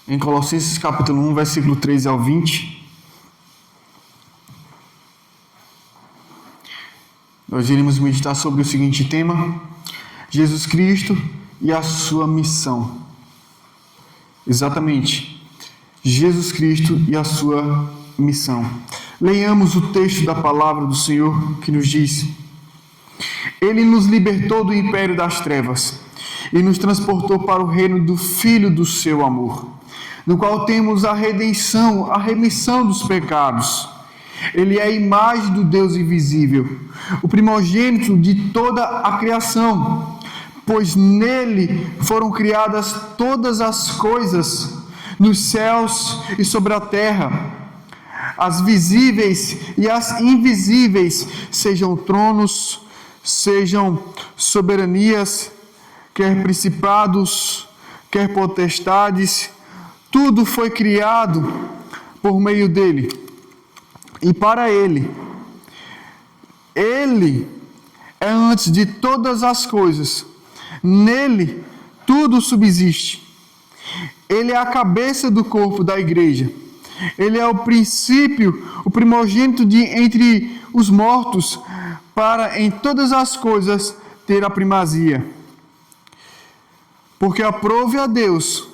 em Colossenses capítulo 1, versículo 13 ao 20. Nós iremos meditar sobre o seguinte tema: Jesus Cristo e a sua missão. Exatamente, Jesus Cristo e a sua missão. Leiamos o texto da palavra do Senhor que nos diz: Ele nos libertou do império das trevas e nos transportou para o reino do Filho do seu amor, no qual temos a redenção, a remissão dos pecados. Ele é a imagem do Deus invisível, o primogênito de toda a criação, pois nele foram criadas todas as coisas, nos céus e sobre a terra, as visíveis e as invisíveis, sejam tronos, sejam soberanias, quer principados, quer potestades, tudo foi criado por meio dele e para ele. Ele é antes de todas as coisas, nele tudo subsiste. Ele é a cabeça do corpo da igreja. Ele é o princípio, o primogênito de entre os mortos, para em todas as coisas ter a primazia. Porque aprove a Deus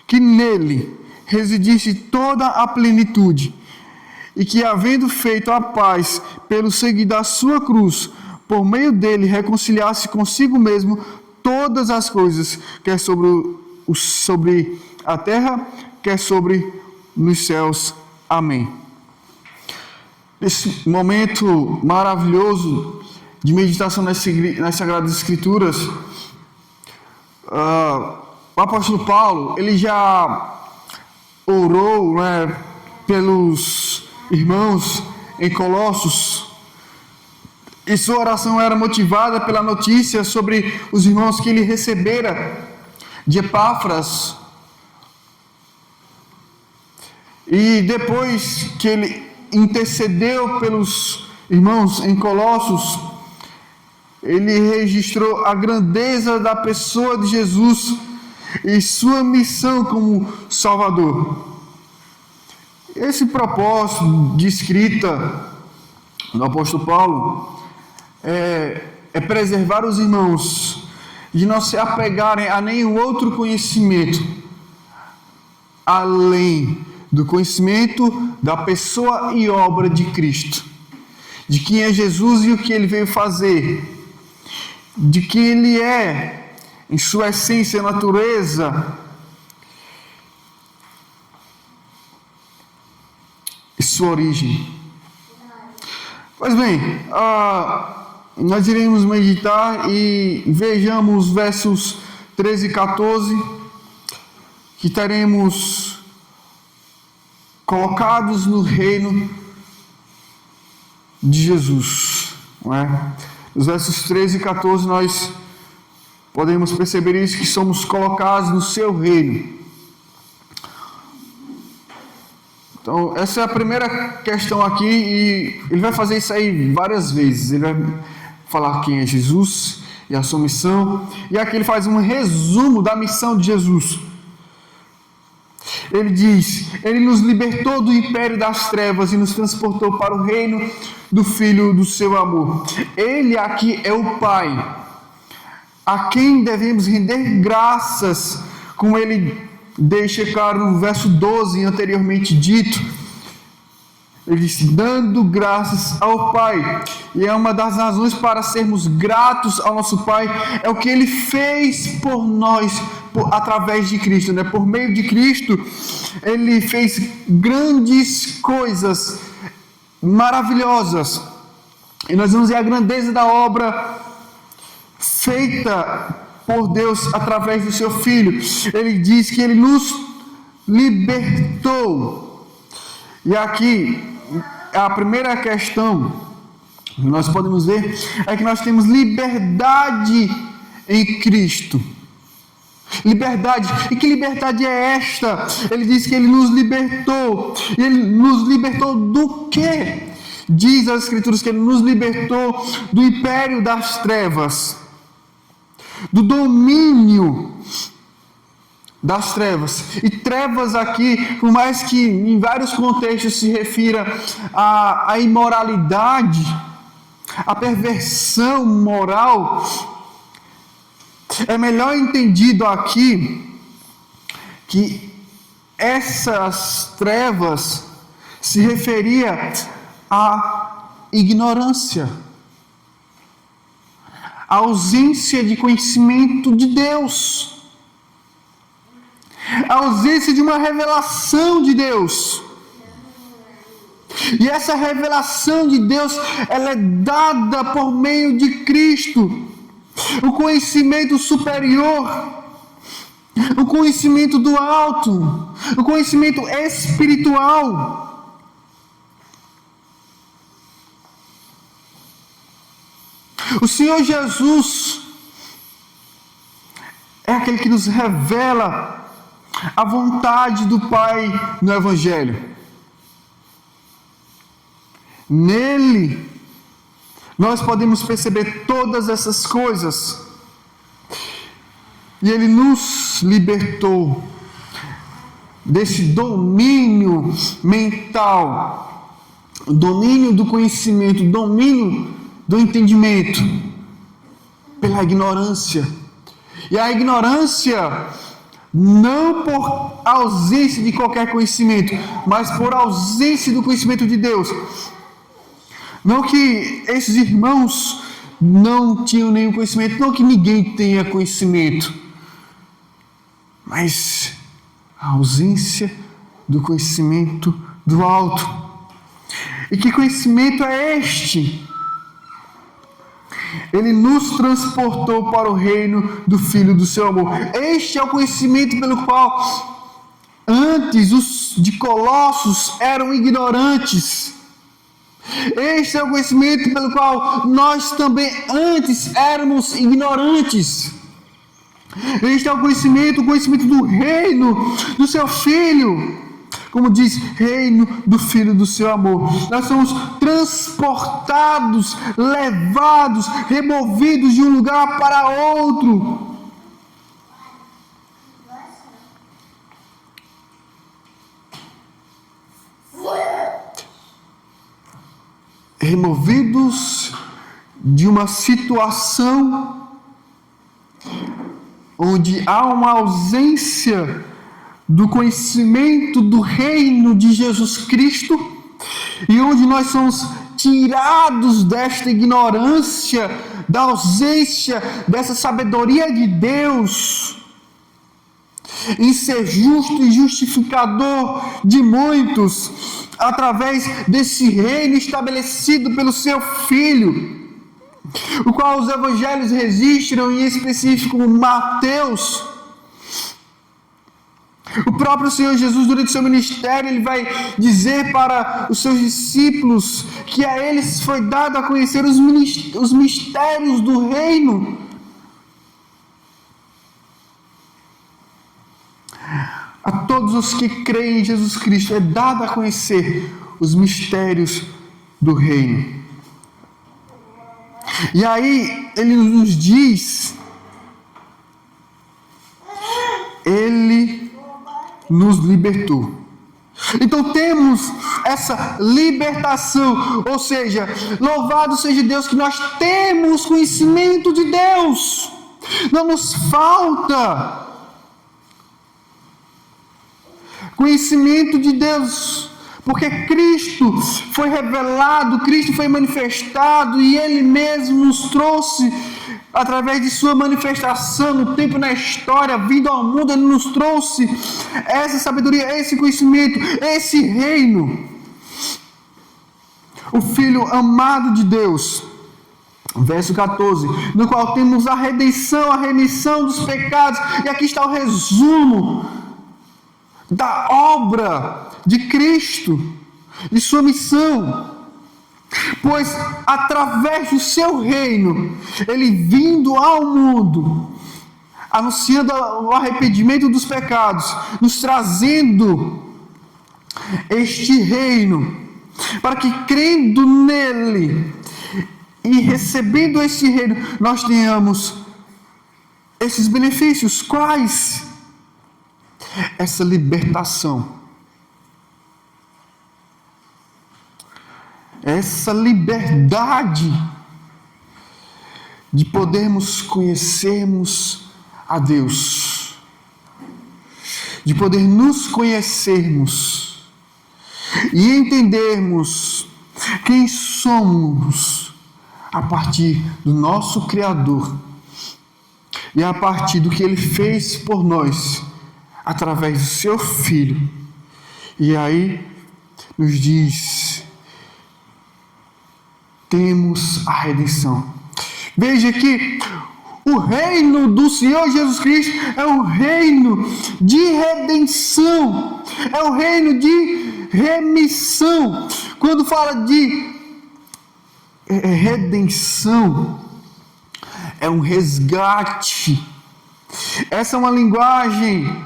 que nele residisse toda a plenitude, e que, havendo feito a paz pelo sangue da sua cruz, por meio dele reconciliasse consigo mesmo todas as coisas, quer sobre a terra, quer sobre nos céus. Amém. Nesse momento maravilhoso de meditação nas Sagradas Escrituras, o apóstolo Paulo, ele já orou, pelos irmãos em Colossos, e sua oração era motivada pela notícia sobre os irmãos que ele recebera de Epáfras. E depois que ele intercedeu pelos irmãos em Colossos, ele registrou a grandeza da pessoa de Jesus e sua missão como Salvador. Esse propósito de escrita do apóstolo Paulo é preservar os irmãos de não se apegarem a nenhum outro conhecimento além do conhecimento da pessoa e obra de Cristo, de quem é Jesus e o que ele veio fazer, de quem ele é em sua essência, natureza e sua origem. Pois bem, nós iremos meditar e vejamos os versos 13 e 14, que teremos colocados no reino de Jesus, não é? Nos versos 13 e 14 nós podemos perceber isso, que somos colocados no seu reino. Então, essa é a primeira questão aqui, e ele vai fazer isso aí várias vezes. Ele vai falar quem é Jesus e a sua missão, e aqui ele faz um resumo da missão de Jesus. Ele diz: Ele nos libertou do império das trevas e nos transportou para o reino do Filho do seu amor. Ele aqui é o Pai, a quem devemos render graças, como ele deixa claro no verso 12 anteriormente dito. Ele diz: dando graças ao Pai. E é uma das razões para sermos gratos ao nosso Pai, é o que Ele fez por nós, através de Cristo, né? Por meio de Cristo, Ele fez grandes coisas maravilhosas. E nós vamos ver a grandeza da obra feita por Deus através do seu Filho. Ele diz que Ele nos libertou. E aqui, a primeira questão que nós podemos ver é que nós temos liberdade em Cristo. Liberdade. E que liberdade é esta? Ele diz que Ele nos libertou. E Ele nos libertou do quê? Diz as Escrituras que Ele nos libertou do império das trevas, do domínio das trevas. E trevas aqui, por mais que em vários contextos se refira à imoralidade, à perversão moral, é melhor entendido aqui que essas trevas se referia à ignorância, à ausência de conhecimento de Deus, a ausência de uma revelação de Deus. E essa revelação de Deus, ela é dada por meio de Cristo. O conhecimento superior, o conhecimento do alto, o conhecimento espiritual. O Senhor Jesus é aquele que nos revela a vontade do Pai no Evangelho. Nele, nós podemos perceber todas essas coisas. E Ele nos libertou desse domínio mental, domínio do conhecimento, domínio do entendimento, pela ignorância. E a ignorância não por ausência de qualquer conhecimento, mas por ausência do conhecimento de Deus. Não que esses irmãos não tinham nenhum conhecimento, não que ninguém tenha conhecimento, mas a ausência do conhecimento do alto. E que conhecimento é este? Ele nos transportou para o reino do Filho do seu amor. Este é o conhecimento pelo qual antes os de Colossos eram ignorantes. Este é o conhecimento pelo qual nós também antes éramos ignorantes. Este é o conhecimento do reino do seu Filho. Como diz, reino do Filho do seu amor. Nós somos transportados, levados, removidos de um lugar para outro. Removidos de uma situação onde há uma ausência do conhecimento do reino de Jesus Cristo, e onde nós somos tirados desta ignorância, da ausência dessa sabedoria de Deus, em ser justo e justificador de muitos, através desse reino estabelecido pelo seu Filho, o qual os evangelhos registram, em específico Mateus. O próprio Senhor Jesus, durante o seu ministério, ele vai dizer para os seus discípulos que a eles foi dado a conhecer os mistérios do reino. A todos os que creem em Jesus Cristo é dado a conhecer os mistérios do reino. E aí ele nos diz, ele nos libertou. Então temos essa libertação, ou seja, louvado seja Deus que nós temos conhecimento de Deus. Não nos falta conhecimento de Deus, porque Cristo foi revelado, Cristo foi manifestado, e Ele mesmo nos trouxe, através de sua manifestação no tempo e na história, vindo ao mundo, Ele nos trouxe essa sabedoria, esse conhecimento, esse reino. O Filho amado de Deus, verso 14, no qual temos a redenção, a remissão dos pecados, e aqui está o resumo da obra de Cristo, de sua missão. Pois através do seu reino, ele vindo ao mundo, anunciando o arrependimento dos pecados, nos trazendo este reino, para que crendo nele e recebendo esse reino, nós tenhamos esses benefícios. Quais? essa libertação, essa liberdade de podermos conhecermos a Deus, de poder nos conhecermos e entendermos quem somos a partir do nosso Criador e a partir do que Ele fez por nós através do Seu Filho. E aí nos diz: temos a redenção. Veja que o reino do Senhor Jesus Cristo é um reino de redenção, é um reino de remissão. Quando fala de redenção, é um resgate. Essa é uma linguagem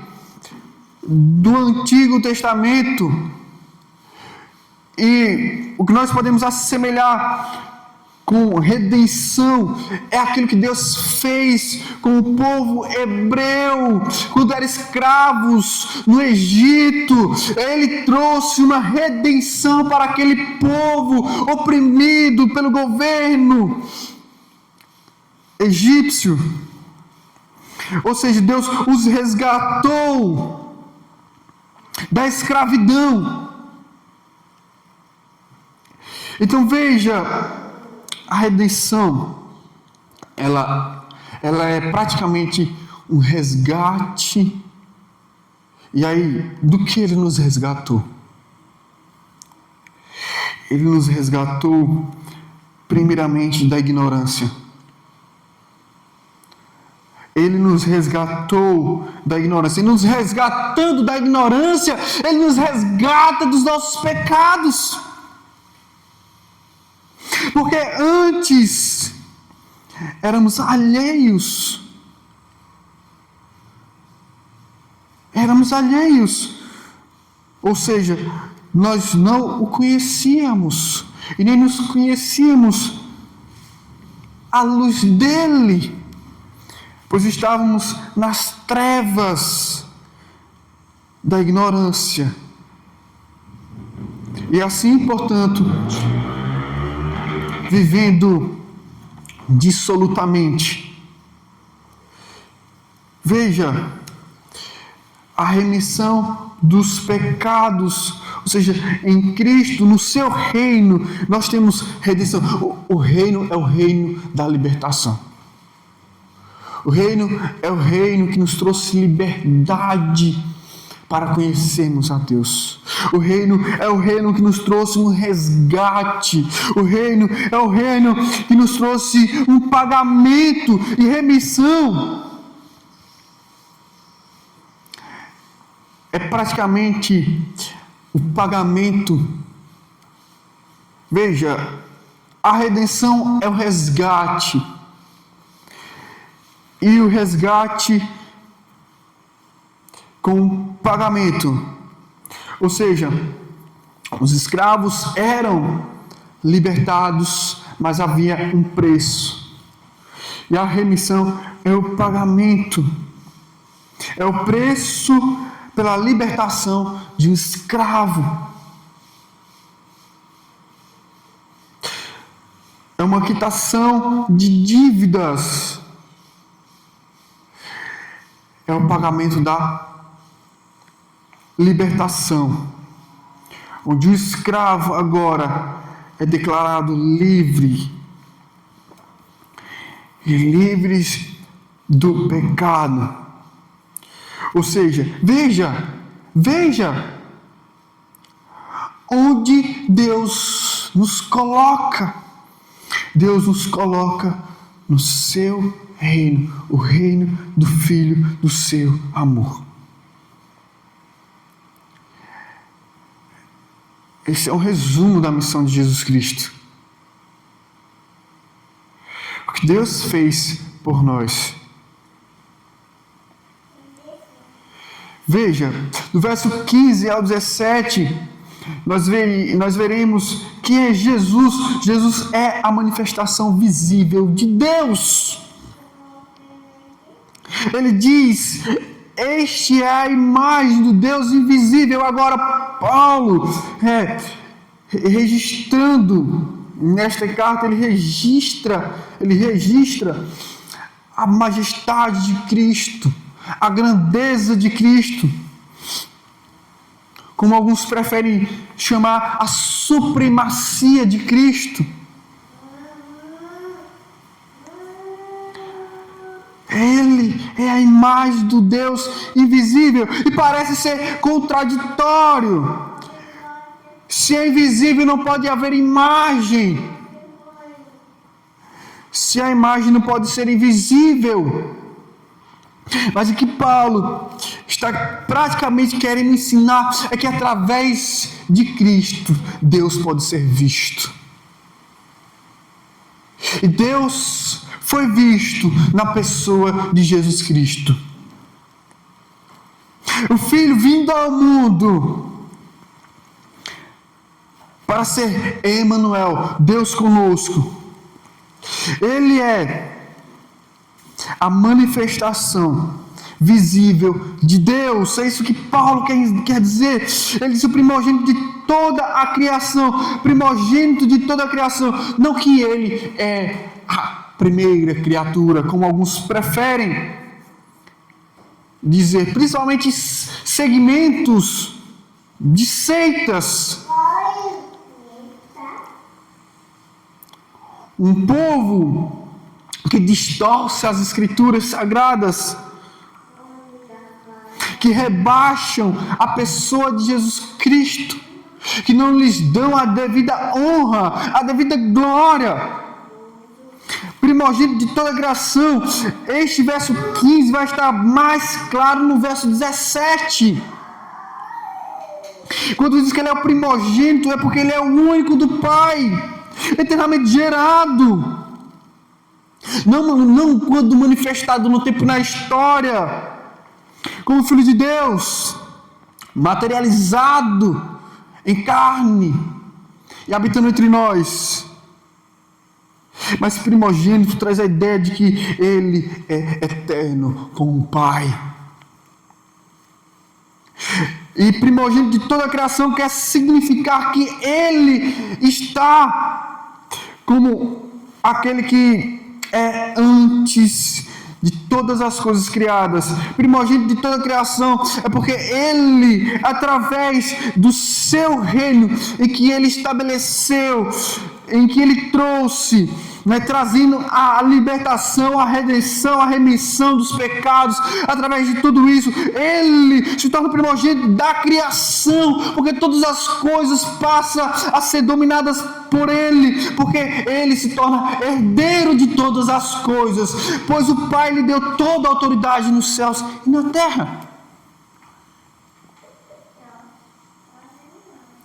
do Antigo Testamento, e o que nós podemos assemelhar com redenção é aquilo que Deus fez com o povo hebreu quando eram escravos no Egito. Ele trouxe uma redenção para aquele povo oprimido pelo governo egípcio. Ou seja, Deus os resgatou da escravidão. Então veja, a redenção, ela é praticamente um resgate. E aí, do que Ele nos resgatou? Ele nos resgatou primeiramente da ignorância. Ele nos resgatou da ignorância. E nos resgatando da ignorância, Ele nos resgata dos nossos pecados. Porque antes éramos alheios. Ou seja, nós não o conhecíamos e nem nos conhecíamos à luz dele, pois estávamos nas trevas da ignorância. E assim, portanto, vivendo dissolutamente. Veja, a remissão dos pecados, ou seja, em Cristo, no seu reino, nós temos redenção. O reino é o reino da libertação. O reino é o reino que nos trouxe liberdade para conhecermos a Deus. O reino é o reino que nos trouxe um resgate. O reino é o reino que nos trouxe um pagamento e remissão. É praticamente o pagamento. Veja, a redenção é o resgate. E o resgate com pagamento. Ou seja, os escravos eram libertados, mas havia um preço. E a remissão é o pagamento. É o preço pela libertação de um escravo. É uma quitação de dívidas. É o pagamento da libertação, onde o escravo agora é declarado livre, e livres do pecado. Ou seja, veja onde Deus nos coloca. Deus nos coloca no seu reino, o reino do Filho do seu amor. Esse é o resumo da missão de Jesus Cristo. O que Deus fez por nós. Veja, do verso 15 ao 17, nós veremos que é Jesus. Jesus é a manifestação visível de Deus. Ele diz: Este é a imagem do Deus invisível. Agora, Paulo, registrando nesta carta, ele registra a majestade de Cristo, a grandeza de Cristo, como alguns preferem chamar, a supremacia de Cristo. Ele é a imagem do Deus invisível, e parece ser contraditório. Se é invisível, não pode haver imagem. Se a imagem não pode ser invisível. Mas o que Paulo está praticamente querendo ensinar é que através de Cristo, Deus pode ser visto. E Deus foi visto na pessoa de Jesus Cristo. O Filho vindo ao mundo para ser Emanuel, Deus conosco. Ele é a manifestação visível de Deus. É isso que Paulo quer dizer. Ele diz o primogênito de toda a criação. Primogênito de toda a criação. Não que ele é a primeira criatura, como alguns preferem dizer. Principalmente segmentos de seitas. Um povo que distorce as escrituras sagradas, que rebaixam a pessoa de Jesus Cristo, que não lhes dão a devida honra, a devida glória. Primogênito de toda a criação. Este verso 15 vai estar mais claro no verso 17. Quando diz que ele é o primogênito, é porque ele é o único do Pai, eternamente gerado. Não quando manifestado no tempo e na história, como Filho de Deus, materializado em carne e habitando entre nós. Mas primogênito traz a ideia de que ele é eterno com o Pai. E primogênito de toda a criação quer significar que ele está como aquele que é antes de todas as coisas criadas. Primogênito de toda a criação é porque ele, através do seu reino, em que ele estabeleceu, em que ele trouxe, trazendo a libertação, a redenção, a remissão dos pecados, através de tudo isso, ele se torna o primogênito da criação, porque todas as coisas passam a ser dominadas por ele, porque ele se torna herdeiro de todas as coisas, pois o Pai lhe deu toda a autoridade nos céus e na terra.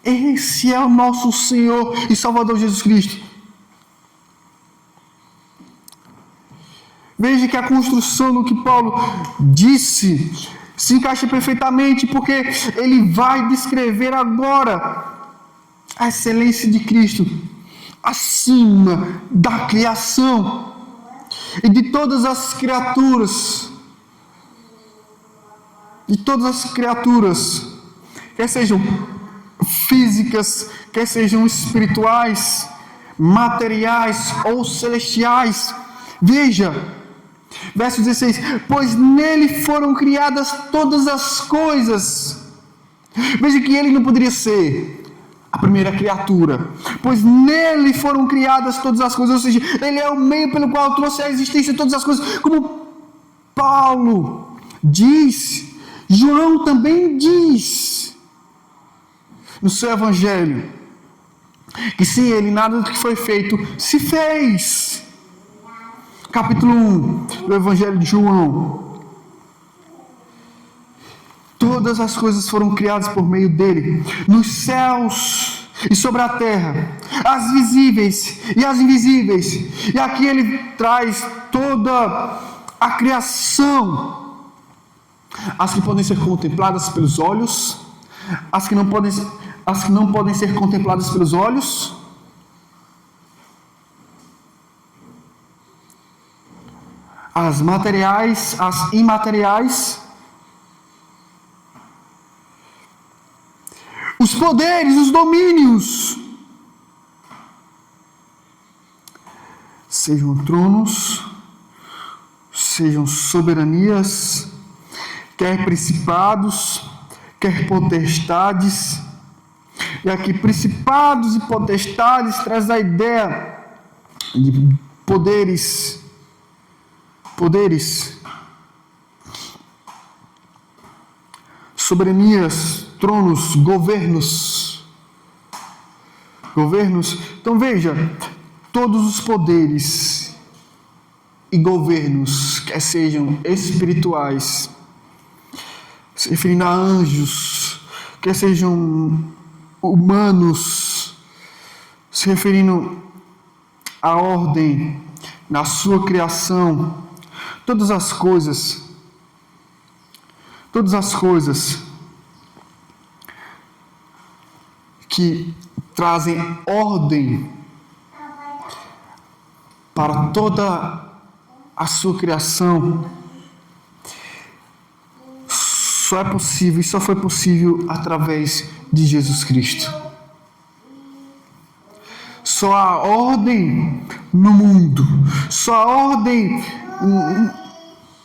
Esse é o nosso Senhor e Salvador Jesus Cristo. Veja que a construção do que Paulo disse se encaixa perfeitamente, porque ele vai descrever agora a excelência de Cristo acima da criação e de todas as criaturas. De todas as criaturas, quer sejam físicas, quer sejam espirituais, materiais ou celestiais. Veja, verso 16: pois nele foram criadas todas as coisas. Veja que ele não poderia ser a primeira criatura, pois nele foram criadas todas as coisas, ou seja, ele é o meio pelo qual trouxe à existência todas as coisas, como Paulo diz, João também diz no seu evangelho, que sem ele nada do que foi feito se fez. Capítulo 1 do evangelho de João: todas as coisas foram criadas por meio dele, nos céus e sobre a terra, as visíveis e as invisíveis. E aqui ele traz toda a criação, as que podem ser contempladas pelos olhos, as que não podem ser contempladas pelos olhos, as materiais, as imateriais, os poderes, os domínios, sejam tronos, sejam soberanias, quer principados, quer potestades. E aqui, principados e potestades traz a ideia de poderes, soberanias, tronos, governos. Então veja, todos os poderes e governos, quer sejam espirituais, se referindo a anjos, quer sejam humanos, se referindo à ordem, na sua criação, todas as coisas que trazem ordem para toda a sua criação, só é possível e só foi possível através de Jesus Cristo. Só há ordem no mundo, só há ordem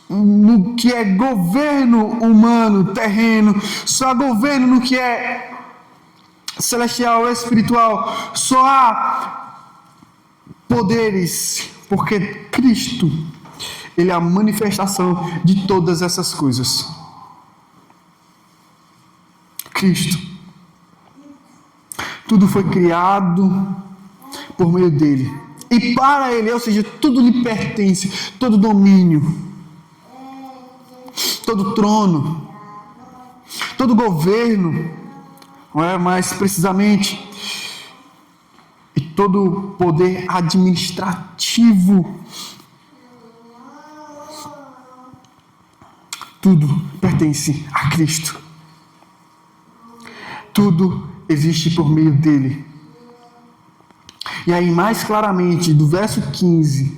no que é governo humano, terreno, só há governo no que é celestial, espiritual, só há poderes, porque Cristo, Ele é a manifestação de todas essas coisas. Cristo. Tudo foi criado por meio dele. E para ele, ou seja, tudo lhe pertence, todo domínio, todo trono, todo governo, não é mais precisamente, e todo poder administrativo, tudo pertence a Cristo. Tudo existe por meio dele. E aí, mais claramente, do verso 15,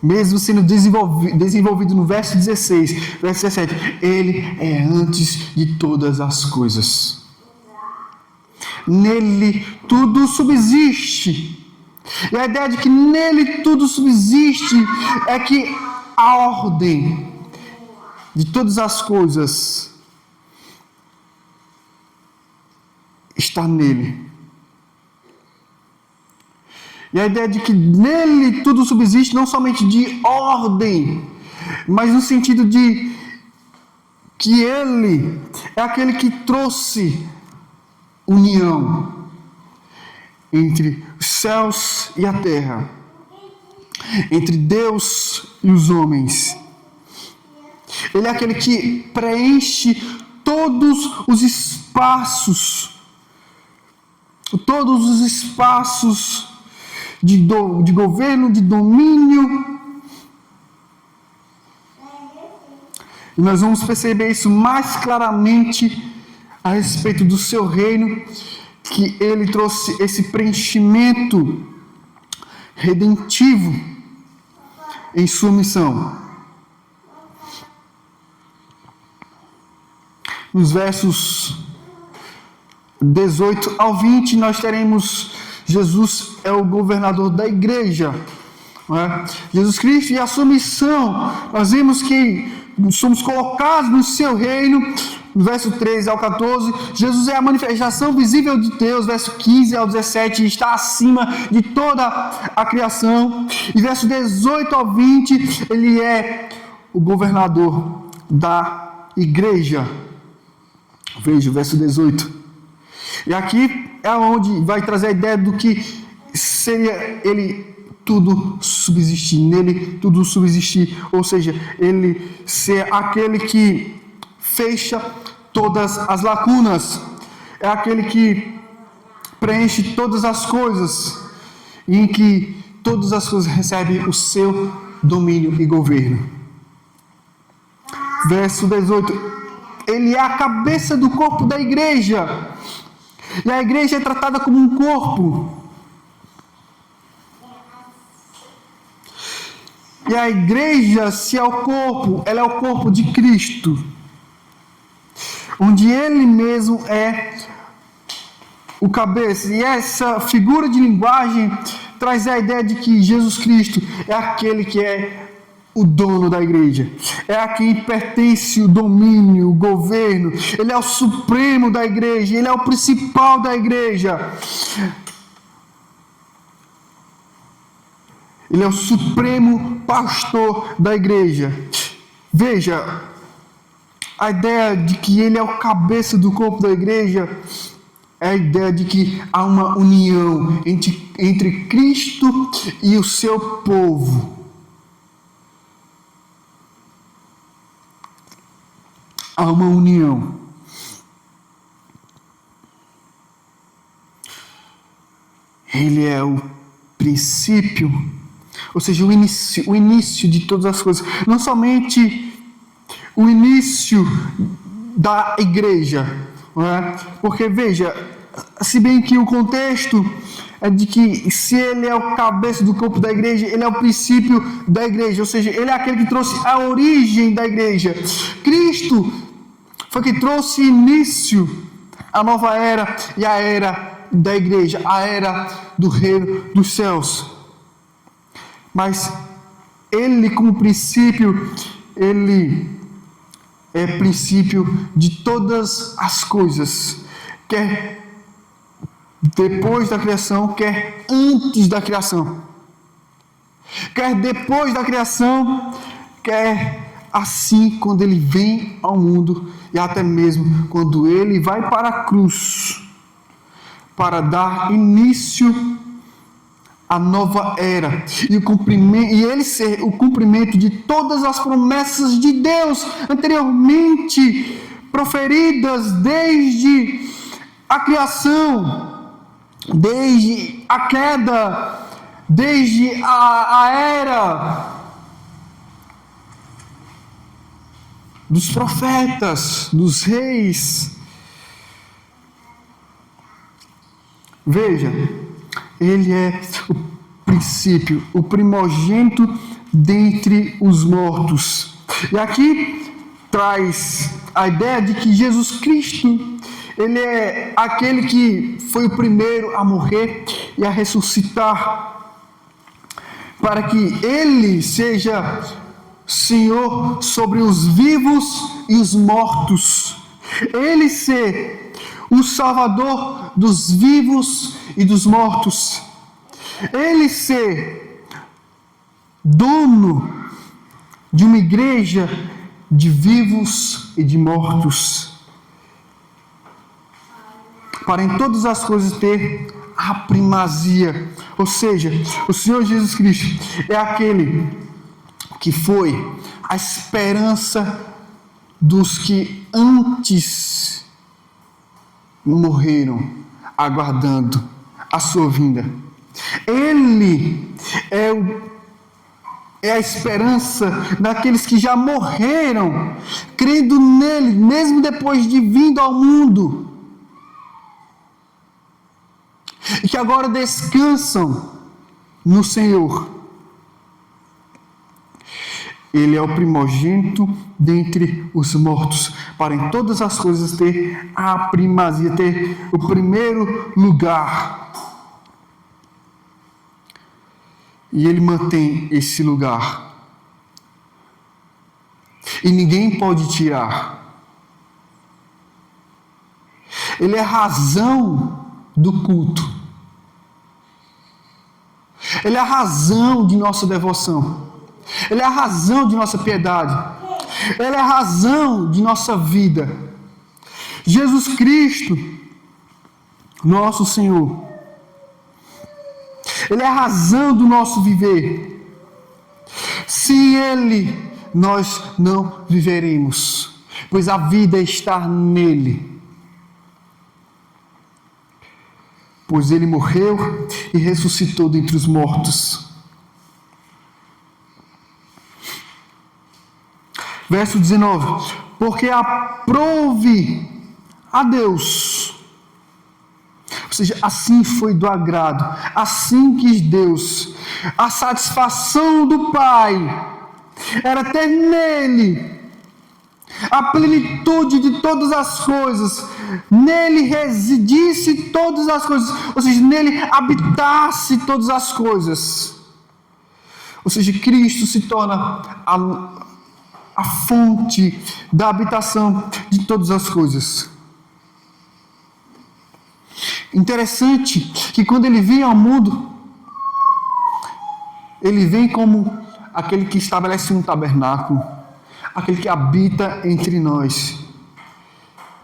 mesmo sendo desenvolvido no verso 16, verso 17, ele é antes de todas as coisas. Nele tudo subsiste. E a ideia de que nele tudo subsiste é que a ordem de todas as coisas está nele. E a ideia de que nele tudo subsiste, não somente de ordem, mas no sentido de que ele é aquele que trouxe união entre os céus e a terra, entre Deus e os homens. Ele é aquele que preenche todos os espaços de governo, de domínio. E nós vamos perceber isso mais claramente a respeito do seu reino, que ele trouxe esse preenchimento redentivo em sua missão. Nos versos 18 ao 20, nós teremos Jesus é o governador da igreja. Não é? Jesus Cristo e a sua missão. Nós vimos que somos colocados no seu reino. No verso 13 ao 14, Jesus é a manifestação visível de Deus. Verso 15 ao 17, está acima de toda a criação. E verso 18 ao 20, ele é o governador da igreja. Veja o verso 18. E aqui é onde vai trazer a ideia do que seria ele tudo subsistir, nele tudo subsistir, ou seja, ele ser aquele que fecha todas as lacunas, é aquele que preenche todas as coisas, e em que todas as coisas recebem o seu domínio e governo. Verso 18, ele é a cabeça do corpo da igreja. E a igreja é tratada como um corpo. E a igreja, se é o corpo, ela é o corpo de Cristo. Onde ele mesmo é o cabeça. E essa figura de linguagem traz a ideia de que Jesus Cristo é aquele que é o dono da igreja, é a quem pertence o domínio, o governo. Ele é o supremo da igreja, ele é o principal da igreja. Ele é o supremo pastor da igreja. Veja, a ideia de que ele é o cabeça do corpo da igreja é a ideia de que há uma união entre Cristo e o seu povo. Há uma união. Ele é o princípio, ou seja, o início de todas as coisas. Não somente o início da igreja, não é? Porque veja, se bem que o contexto é de que se ele é o cabeça do corpo da igreja, ele é o princípio da igreja, ou seja, ele é aquele que trouxe a origem da igreja. Cristo foi que trouxe início à nova era e à era da igreja, a era do reino dos céus. Mas ele, como princípio, ele é princípio de todas as coisas, quer depois da criação, quer antes da criação, quer depois da criação, quer assim quando ele vem ao mundo, e até mesmo quando ele vai para a cruz para dar início à nova era e ele ser o cumprimento de todas as promessas de Deus anteriormente proferidas desde a criação, desde a queda, desde a era dos profetas, dos reis. Veja, ele é o princípio, o primogênito dentre os mortos. E aqui traz a ideia de que Jesus Cristo, ele é aquele que foi o primeiro a morrer e a ressuscitar, para que ele seja Senhor sobre os vivos e os mortos. Ele ser o Salvador dos vivos e dos mortos. Ele ser dono de uma igreja de vivos e de mortos. Para em todas as coisas ter a primazia. Ou seja, o Senhor Jesus Cristo é aquele que foi a esperança dos que antes morreram, aguardando a sua vinda. Ele é a esperança daqueles que já morreram, crendo nele, mesmo depois de vindo ao mundo, e que agora descansam no Senhor. Ele é o primogênito dentre os mortos, para em todas as coisas ter a primazia, ter o primeiro lugar. E ele mantém esse lugar. E ninguém pode tirar. Ele é a razão do culto. Ele é a razão de nossa devoção. Ele é a razão de nossa piedade. Ele é a razão de nossa vida. Jesus Cristo, nosso Senhor. Ele é a razão do nosso viver. Sem Ele, nós não viveremos, pois a vida está nele. Pois Ele morreu e ressuscitou dentre os mortos. Verso 19: porque aprove a Deus, ou seja, assim foi do agrado, assim quis Deus, a satisfação do Pai era ter nele a plenitude de todas as coisas, nele residisse todas as coisas, ou seja, nele habitasse todas as coisas. Ou seja, Cristo se torna a fonte da habitação de todas as coisas. Interessante que quando ele vem ao mundo, ele vem como aquele que estabelece um tabernáculo, aquele que habita entre nós,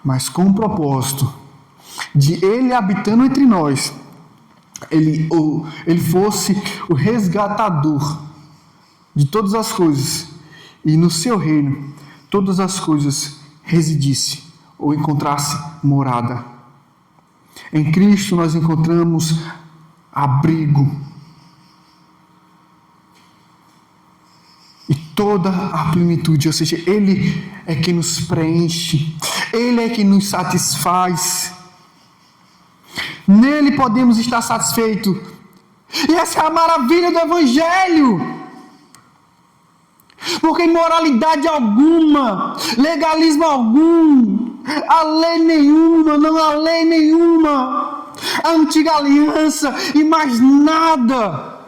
mas com o propósito de ele habitando entre nós, ele fosse o resgatador de todas as coisas, e no seu reino todas as coisas residisse ou encontrasse morada. Em Cristo nós encontramos abrigo e toda a plenitude, ou seja, Ele é quem nos preenche, Ele é quem nos satisfaz. Nele podemos estar satisfeitos. E essa é a maravilha do Evangelho. Porque imoralidade alguma, legalismo algum, a lei nenhuma, não há lei nenhuma, a antiga aliança e mais nada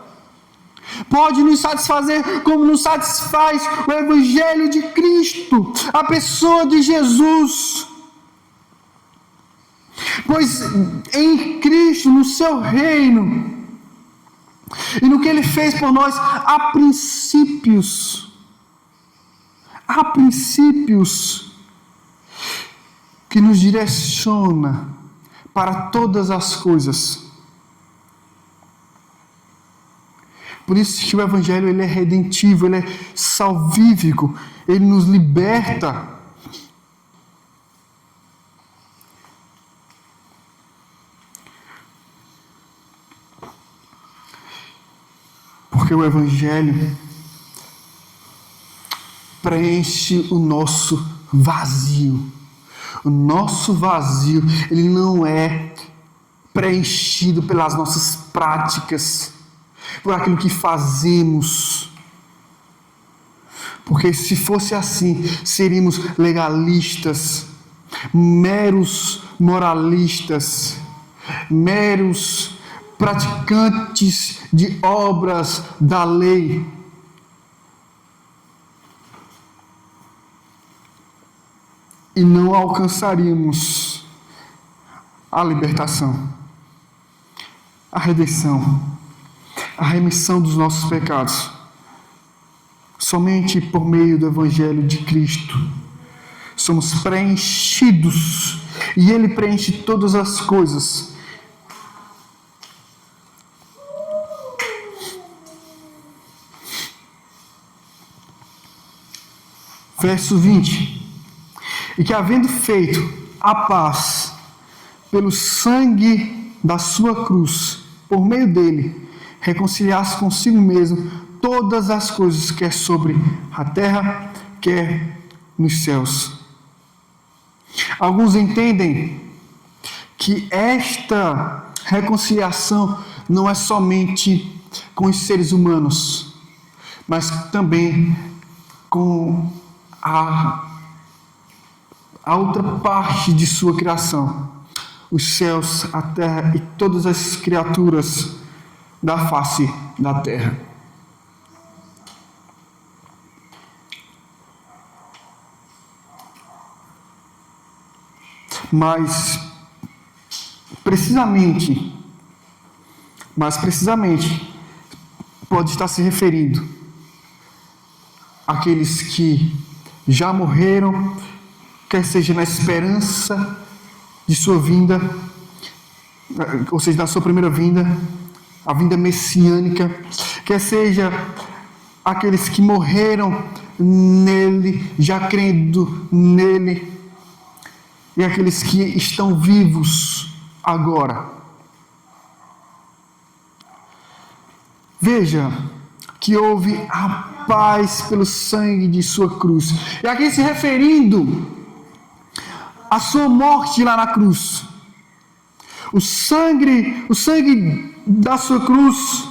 pode nos satisfazer como nos satisfaz o Evangelho de Cristo, a pessoa de Jesus. Pois em Cristo, no seu reino, e no que Ele fez por nós, há princípios que nos direciona para todas as coisas. Por isso que o Evangelho ele é redentivo, ele é salvífico, ele nos liberta. Porque o Evangelho preenche o nosso vazio. O nosso vazio, ele não é preenchido pelas nossas práticas, por aquilo que fazemos. Porque se fosse assim, seríamos legalistas, meros moralistas, meros praticantes de obras da lei. E não alcançaríamos a libertação, a redenção, a remissão dos nossos pecados. Somente por meio do Evangelho de Cristo somos preenchidos, e Ele preenche todas as coisas. Verso 20. E que, havendo feito a paz pelo sangue da sua cruz, por meio dele, reconciliasse consigo mesmo todas as coisas, quer sobre a terra, quer nos céus. Alguns entendem que esta reconciliação não é somente com os seres humanos, mas também com a outra parte de sua criação, os céus, a terra e todas as criaturas da face da terra. Mas precisamente, pode estar se referindo àqueles que já morreram, quer seja na esperança de sua vinda, ou seja, da sua primeira vinda, a vinda messiânica, quer seja aqueles que morreram nele, já crendo nele, e aqueles que estão vivos agora. Veja que houve a paz pelo sangue de sua cruz. E aqui se referindo à sua morte lá na cruz. O sangue da sua cruz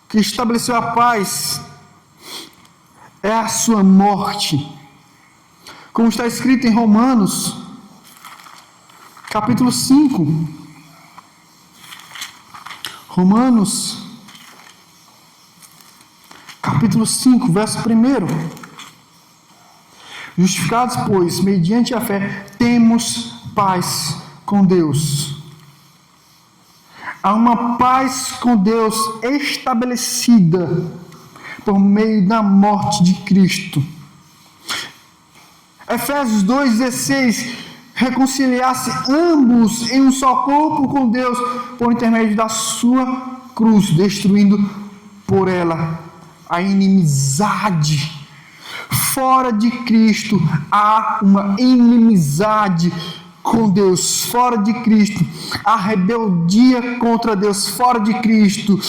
que estabeleceu a paz é a sua morte. Como está escrito em Romanos, capítulo 5. Romanos, capítulo 5, verso 1. Justificados, pois, mediante a fé, temos paz com Deus. Há uma paz com Deus estabelecida por meio da morte de Cristo. Efésios 2,16: reconciliar-se ambos em um só corpo com Deus por intermédio da sua cruz, destruindo por ela a inimizade. Fora de Cristo há uma inimizade com Deus. Fora de Cristo há rebeldia contra Deus. Fora de Cristo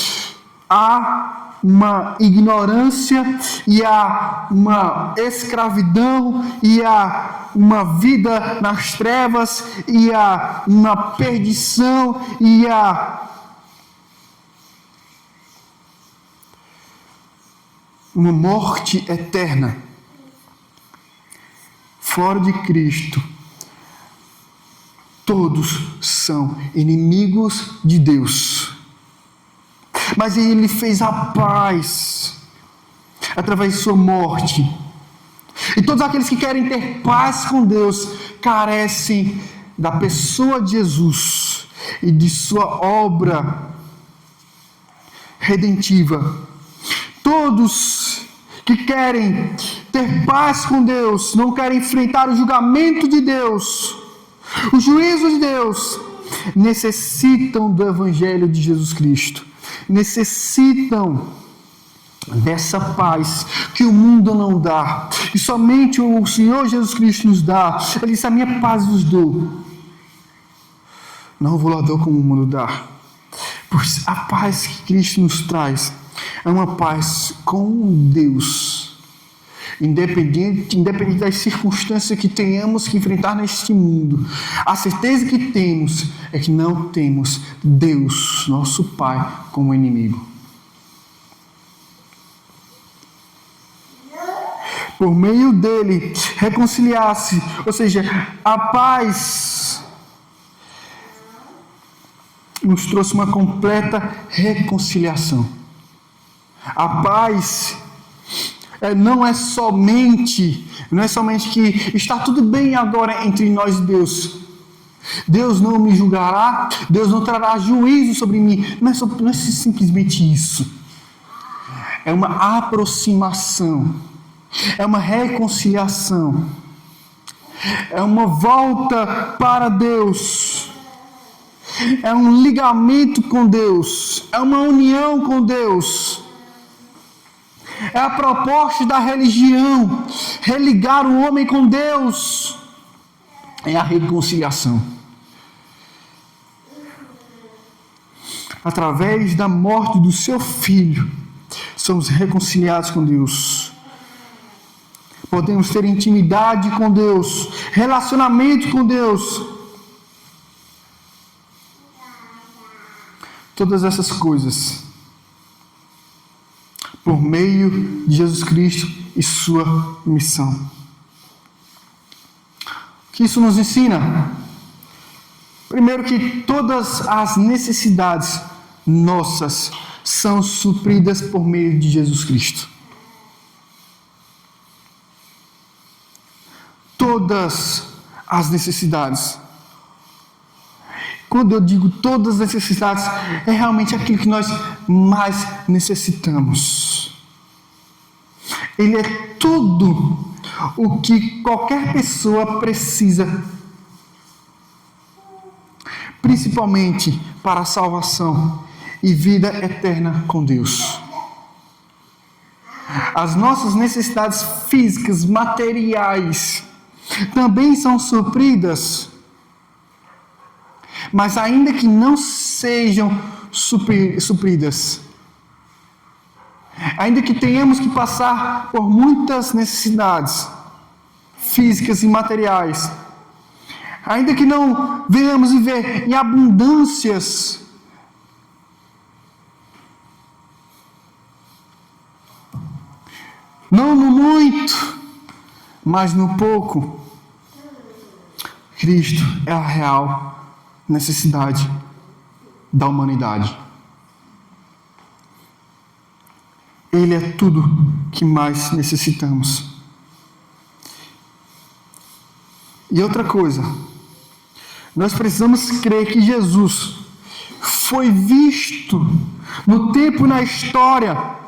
há uma ignorância, e há uma escravidão, e há uma vida nas trevas, e há uma perdição, e há uma morte eterna. Fora de Cristo, todos são inimigos de Deus. Mas Ele fez a paz através de sua morte. E todos aqueles que querem ter paz com Deus carecem da pessoa de Jesus e de sua obra redentiva. Todos que querem ter paz com Deus, não querem enfrentar o julgamento de Deus, o juízo de Deus, necessitam do Evangelho de Jesus Cristo. Necessitam dessa paz que o mundo não dá, e somente o Senhor Jesus Cristo nos dá. Ele disse: a minha paz vos dou, não vou lá dou como o mundo dá. Pois a paz que Cristo nos traz é uma paz com Deus, independente das circunstâncias que tenhamos que enfrentar neste mundo. A certeza que temos é que não temos Deus, nosso Pai, como inimigo. Por meio dele, reconciliar-se, ou seja, a paz nos trouxe uma completa reconciliação. A paz não é somente que está tudo bem agora entre nós e Deus. Deus não me julgará, Deus não trará juízo sobre mim. Não é simplesmente isso. É uma aproximação, é uma reconciliação, é uma volta para Deus, é um ligamento com Deus, é uma união com Deus. É a proposta da religião, religar o homem com Deus. É a reconciliação. Através da morte do seu Filho, somos reconciliados com Deus. Podemos ter intimidade com Deus, relacionamento com Deus. Todas essas coisas por meio de Jesus Cristo e sua missão. O que isso nos ensina? Primeiro, que todas as necessidades nossas são supridas por meio de Jesus Cristo. Todas as necessidades. Quando eu digo todas as necessidades, é realmente aquilo que nós mais necessitamos. Ele é tudo o que qualquer pessoa precisa, principalmente para a salvação e vida eterna com Deus. As nossas necessidades físicas, materiais, também são supridas, mas ainda que não sejam supridas, ainda que tenhamos que passar por muitas necessidades físicas e materiais, ainda que não venhamos viver em abundâncias, não no muito, mas no pouco, Cristo é a real necessidade da humanidade. Ele é tudo que mais necessitamos. E outra coisa, nós precisamos crer que Jesus foi visto no tempo e na história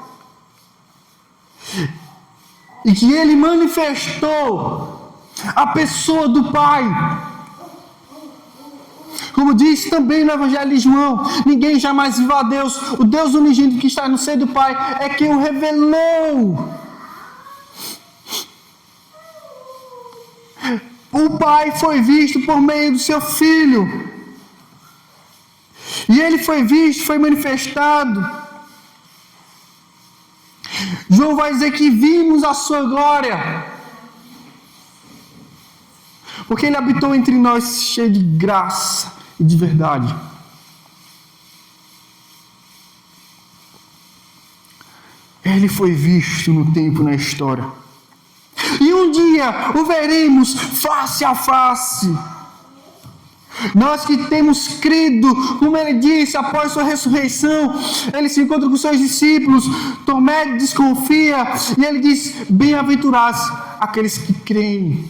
e que ele manifestou a pessoa do Pai. Como diz também no Evangelho de João, ninguém jamais viu a Deus. O Deus unigênito que está no seio do Pai é quem o revelou. O Pai foi visto por meio do seu Filho. E ele foi visto, foi manifestado. João vai dizer que vimos a sua glória. Porque ele habitou entre nós cheio de graça e de verdade. Ele foi visto no tempo e na história. E um dia o veremos face a face. Nós que temos crido, como ele disse, após sua ressurreição, ele se encontra com seus discípulos. Tomé desconfia e ele diz: bem-aventurados aqueles que creem.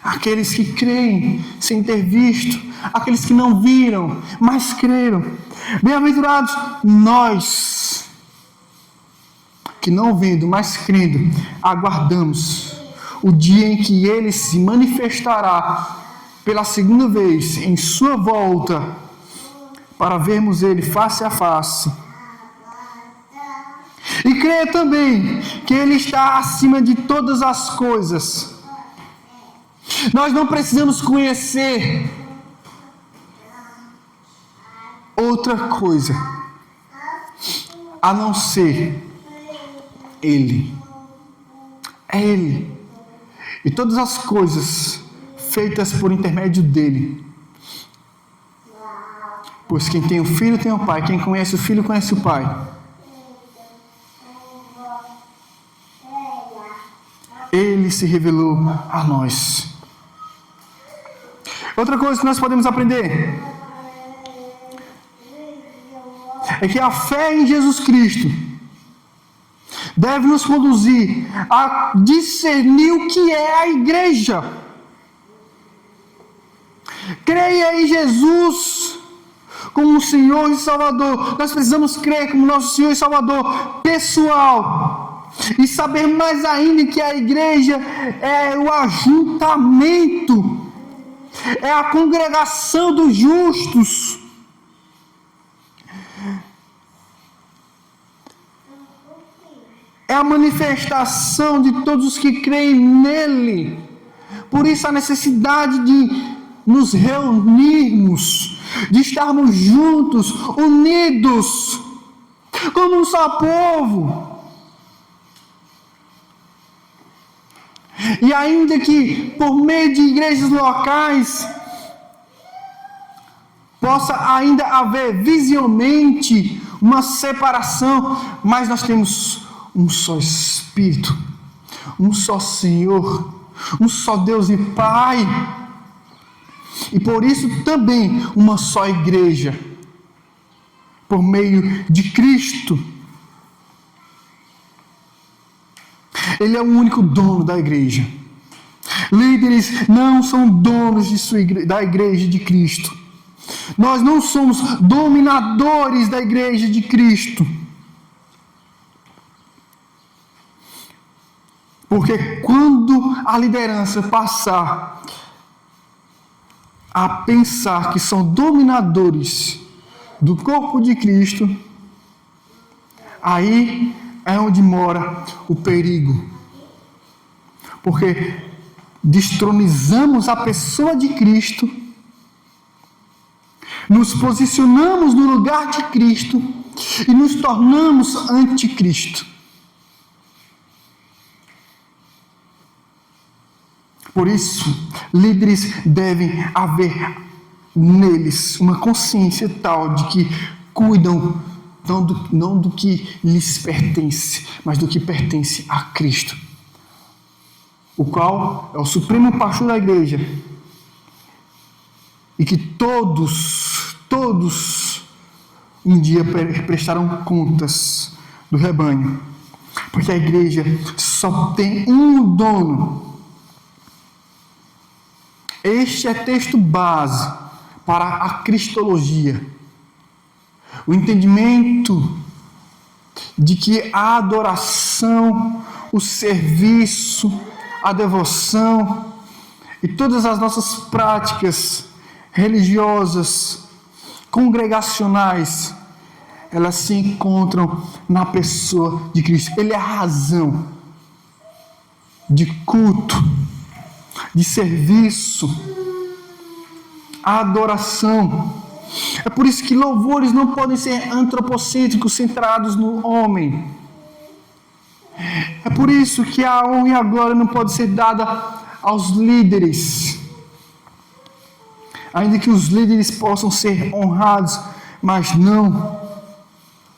Aqueles que creem sem ter visto, aqueles que não viram, mas creram. Bem-aventurados nós, que não vendo, mas crendo, aguardamos o dia em que ele se manifestará pela segunda vez em sua volta, para vermos ele face a face. E creia também que ele está acima de todas as coisas. Nós não precisamos conhecer outra coisa a não ser Ele. É Ele. E todas as coisas feitas por intermédio dEle. Pois quem tem o Filho tem o Pai. Quem conhece o Filho conhece o Pai. Ele se revelou a nós. Outra coisa que nós podemos aprender é que a fé em Jesus Cristo deve nos conduzir a discernir o que é a igreja. Creia em Jesus como o Senhor e Salvador. Nós precisamos crer como nosso Senhor e Salvador pessoal. E saber mais ainda que a igreja é o ajuntamento, é a congregação dos justos. É a manifestação de todos os que creem nele. Por isso a necessidade de nos reunirmos, de estarmos juntos, unidos, como um só povo. E ainda que por meio de igrejas locais possa ainda haver visivelmente uma separação, mas nós temos um só Espírito, um só Senhor, um só Deus e Pai, e por isso também uma só igreja, por meio de Cristo. Ele é o único dono da igreja. Líderes não são donos da igreja de Cristo. Nós não somos dominadores da igreja de Cristo. Porque quando a liderança passar a pensar que são dominadores do corpo de Cristo, aí é onde mora o perigo. Porque destronizamos a pessoa de Cristo, nos posicionamos no lugar de Cristo e nos tornamos anticristo. Por isso, líderes devem haver neles uma consciência tal de que cuidam não do que lhes pertence, mas do que pertence a Cristo. o qual é o supremo pastor da igreja, e que todos um dia prestarão contas do rebanho, porque a igreja só tem um dono. Este é texto base para a cristologia, o entendimento de que a adoração, o serviço, a devoção e todas as nossas práticas religiosas, congregacionais, elas se encontram na pessoa de Cristo. Ele é a razão de culto, de serviço, a adoração. É por isso que louvores não podem ser antropocêntricos, centrados no homem. É por isso que a honra e a glória não pode ser dada aos líderes. Ainda que os líderes possam ser honrados, mas não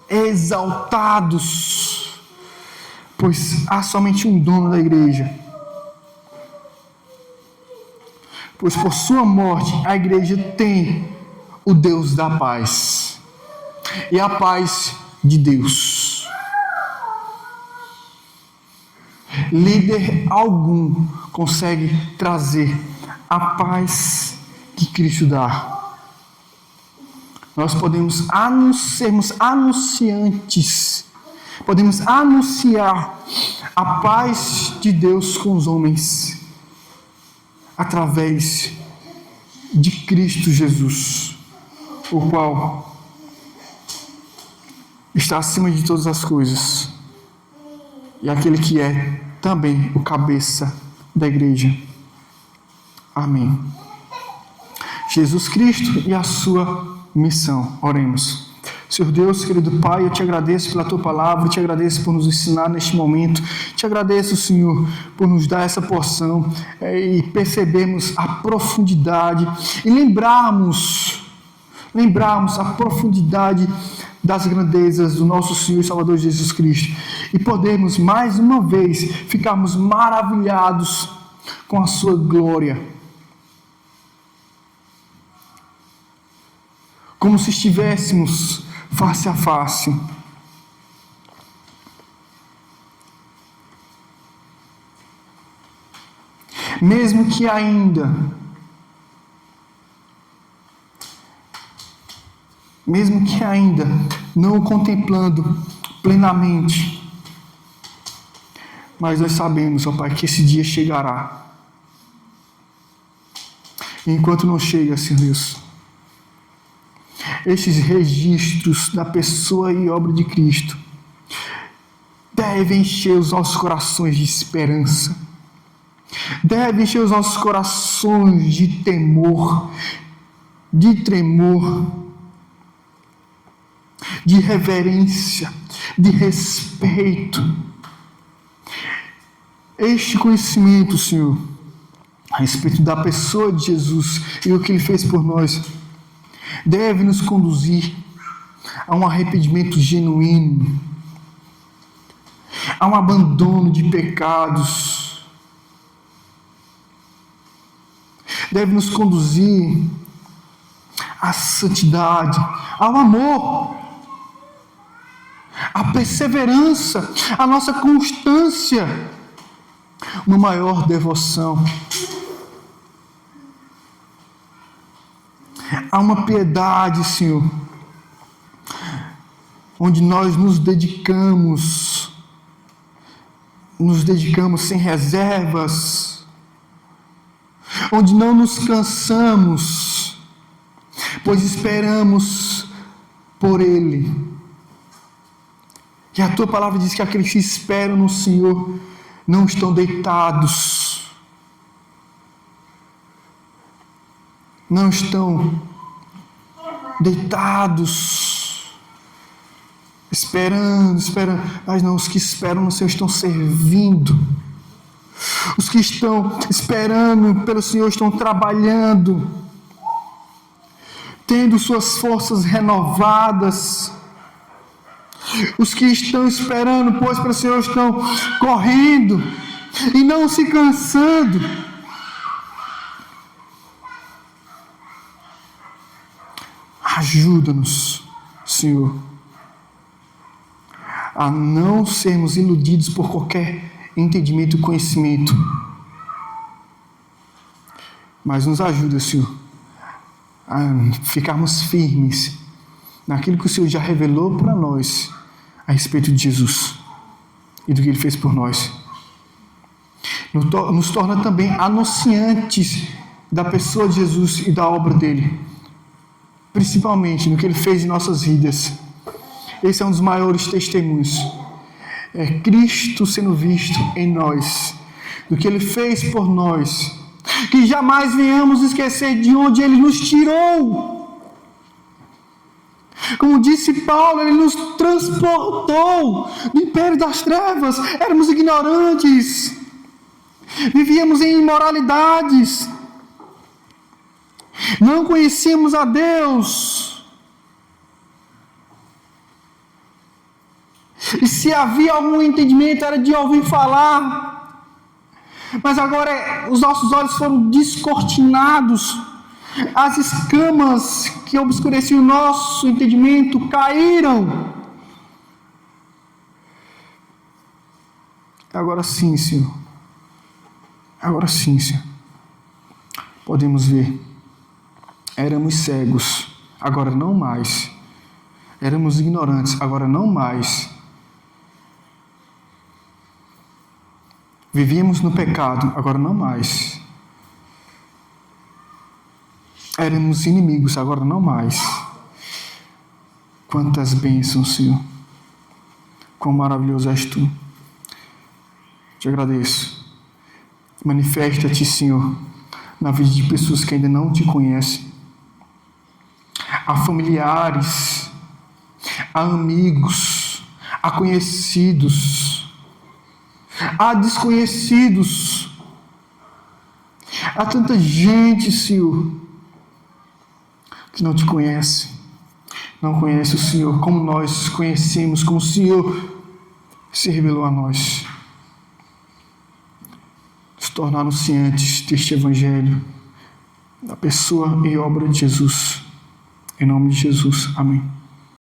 exaltados, pois há somente um dono da igreja. Pois por sua morte a igreja tem o Deus da paz, e a paz de Deus. Líder algum consegue trazer a paz que Cristo dá. Nós podemos sermos anunciantes, podemos anunciar a paz de Deus com os homens, através de Cristo Jesus, o qual está acima de todas as coisas, e aquele que é também o cabeça da igreja. Amém. Jesus Cristo e a sua missão. Oremos. Senhor Deus, querido Pai, eu te agradeço pela tua palavra, te agradeço por nos ensinar neste momento, te agradeço, Senhor, por nos dar essa porção e percebermos a profundidade e lembrarmos a profundidade das grandezas do nosso Senhor e Salvador Jesus Cristo e podermos mais uma vez ficarmos maravilhados com a sua glória, como se estivéssemos face a face. Mesmo que ainda não o contemplando plenamente, mas nós sabemos, ó Pai, que esse dia chegará. E enquanto não chega, Senhor Deus, estes registros da pessoa e obra de Cristo devem encher os nossos corações de esperança, devem encher os nossos corações de temor, de tremor, de reverência, de respeito. Este conhecimento, Senhor, a respeito da pessoa de Jesus e o que Ele fez por nós, deve nos conduzir a um arrependimento genuíno, a um abandono de pecados, deve nos conduzir à santidade, ao amor, à perseverança, à nossa constância, uma maior devoção, há uma piedade, Senhor, onde nós nos dedicamos sem reservas, onde não nos cansamos, pois esperamos por Ele. E a Tua palavra diz que aqueles que esperam no Senhor não estão deitados, não estão deitados, esperando, mas não, os que esperam no Senhor estão servindo, os que estão esperando pelo Senhor estão trabalhando, tendo suas forças renovadas. Os que estão esperando, pois, pelo Senhor estão correndo, e não se cansando. Ajuda-nos, Senhor, a não sermos iludidos por qualquer entendimento e conhecimento, mas nos ajuda, Senhor, a ficarmos firmes naquilo que o Senhor já revelou para nós a respeito de Jesus e do que Ele fez por nós. Nos torna também anunciantes da pessoa de Jesus e da obra dele, principalmente no que Ele fez em nossas vidas. Esse é um dos maiores testemunhos. É Cristo sendo visto em nós, do que Ele fez por nós. Que jamais venhamos esquecer de onde Ele nos tirou. Como disse Paulo, Ele nos transportou do império das trevas. Éramos ignorantes, vivíamos em imoralidades, não conhecíamos a Deus. E se havia algum entendimento, era de ouvir falar. Mas agora os nossos olhos foram descortinados. As escamas que obscureciam o nosso entendimento caíram. Agora sim, Senhor. Agora sim, Senhor. Podemos ver. Éramos cegos, agora não mais. Éramos ignorantes, agora não mais. Vivíamos no pecado, agora não mais. Éramos inimigos, agora não mais. Quantas bênçãos, Senhor. Quão maravilhoso és Tu. Te agradeço. Manifesta-te, Senhor, na vida de pessoas que ainda não Te conhecem. A familiares, a amigos, a conhecidos, a desconhecidos. Há tanta gente, Senhor, que não Te conhece, não conhece o Senhor como nós conhecemos, como o Senhor se revelou a nós. Nos tornar anunciantes deste Evangelho, da pessoa e obra de Jesus. Em nome de Jesus. Amém.